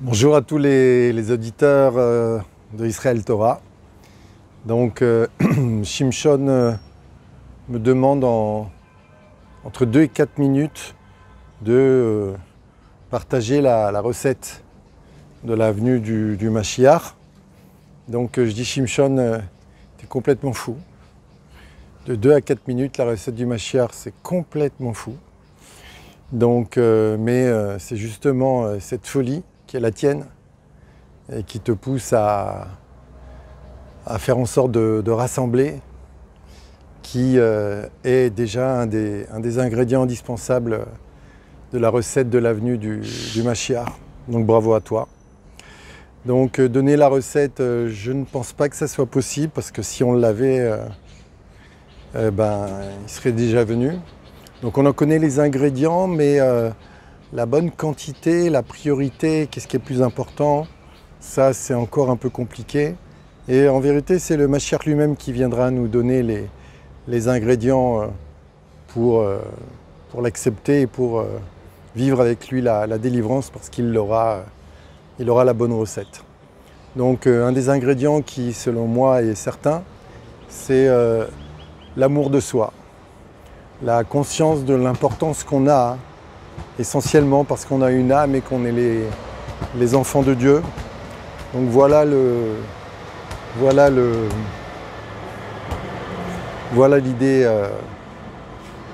Bonjour à tous les auditeurs de Israël Torah. Donc Shimshon me demande entre 2 et 4 minutes de partager la recette de l'avenue du Mashiach. Donc je dis Shimshon, t'es complètement fou. De 2 à 4 minutes, la recette du Mashiach, c'est complètement fou. Donc, mais c'est justement cette folie qui est la tienne et qui te pousse à faire en sorte de rassembler, qui est déjà un des ingrédients indispensables de la recette de l'avenue du Mashiach. Donc bravo à toi. Donc donner la recette, je ne pense pas que ça soit possible, parce que si on l'avait, il serait déjà venu. Donc on en connaît les ingrédients, mais la bonne quantité, la priorité, qu'est-ce qui est plus important, ça c'est encore un peu compliqué. Et en vérité, c'est le Mashiach lui-même qui viendra nous donner les ingrédients pour l'accepter et pour vivre avec lui la délivrance, parce qu'il aura la bonne recette. Donc un des ingrédients qui, selon moi, est certain, c'est l'amour de soi, la conscience de l'importance qu'on a, essentiellement parce qu'on a une âme et qu'on est les enfants de Dieu. Donc voilà l'idée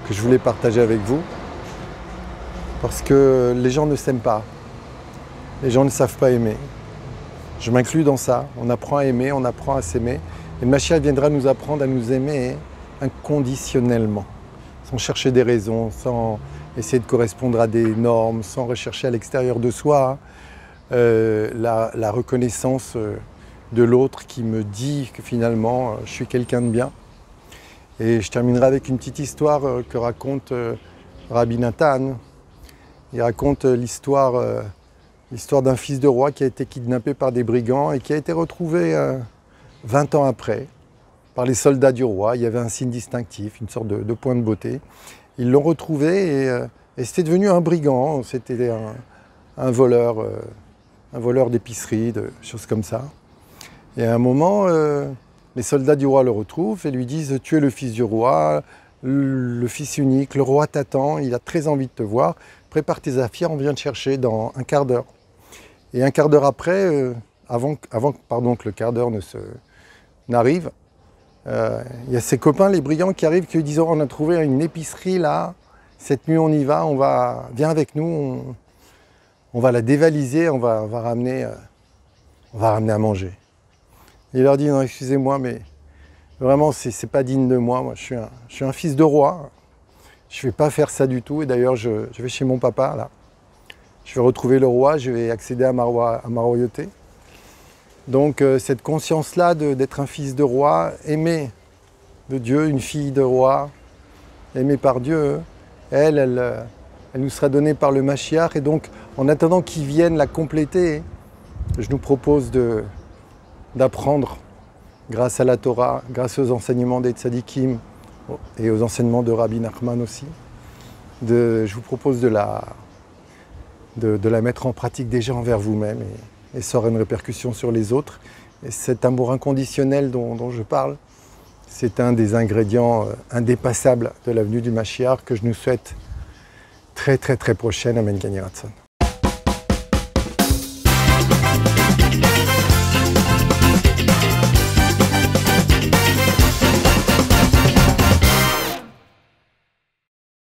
que je voulais partager avec vous, parce que les gens ne s'aiment pas, les gens ne savent pas aimer. Je m'inclus dans ça. On apprend à aimer, on apprend à s'aimer, et le Mashiach viendra nous apprendre à nous aimer inconditionnellement, sans chercher des raisons, sans essayer de correspondre à des normes, sans rechercher à l'extérieur de soi la reconnaissance de l'autre qui me dit que finalement je suis quelqu'un de bien. Et je terminerai avec une petite histoire que raconte Rabbi Nathan. Il raconte l'histoire d'un fils de roi qui a été kidnappé par des brigands et qui a été retrouvé 20 ans après par les soldats du roi. Il y avait un signe distinctif, une sorte de point de beauté. Ils l'ont retrouvé et c'était devenu un brigand, c'était un voleur d'épicerie, de choses comme ça. Et à un moment, les soldats du roi le retrouvent et lui disent « Tu es le fils du roi, le fils unique, le roi t'attend, il a très envie de te voir, prépare tes affaires, on vient te chercher dans un quart d'heure. » Et un quart d'heure après, avant que le quart d'heure n'arrive, il y a ses copains, les brigands, qui arrivent, qui lui disent « On a trouvé une épicerie là, cette nuit on y va, viens avec nous, on va la dévaliser, on va ramener à manger. » Il leur dit « Non, excusez-moi, mais vraiment c'est pas digne de moi, je suis un fils de roi, je ne vais pas faire ça du tout, et d'ailleurs je vais chez mon papa là, je vais retrouver le roi, je vais accéder à ma royauté. » Donc cette conscience-là d'être un fils de roi, aimé de Dieu, une fille de roi, aimée par Dieu, elle nous sera donnée par le Mashiach. Et donc, en attendant qu'il vienne la compléter, je nous propose d'apprendre, grâce à la Torah, grâce aux enseignements des tzadikim et aux enseignements de Rabbi Nachman aussi, je vous propose de la mettre en pratique déjà envers vous-même, et ça aura une répercussion sur les autres. Et cet amour inconditionnel dont je parle, c'est un des ingrédients indépassables de l'avenue du Mashiach que je nous souhaite très très très prochaine. Amen, Gani Ratzon.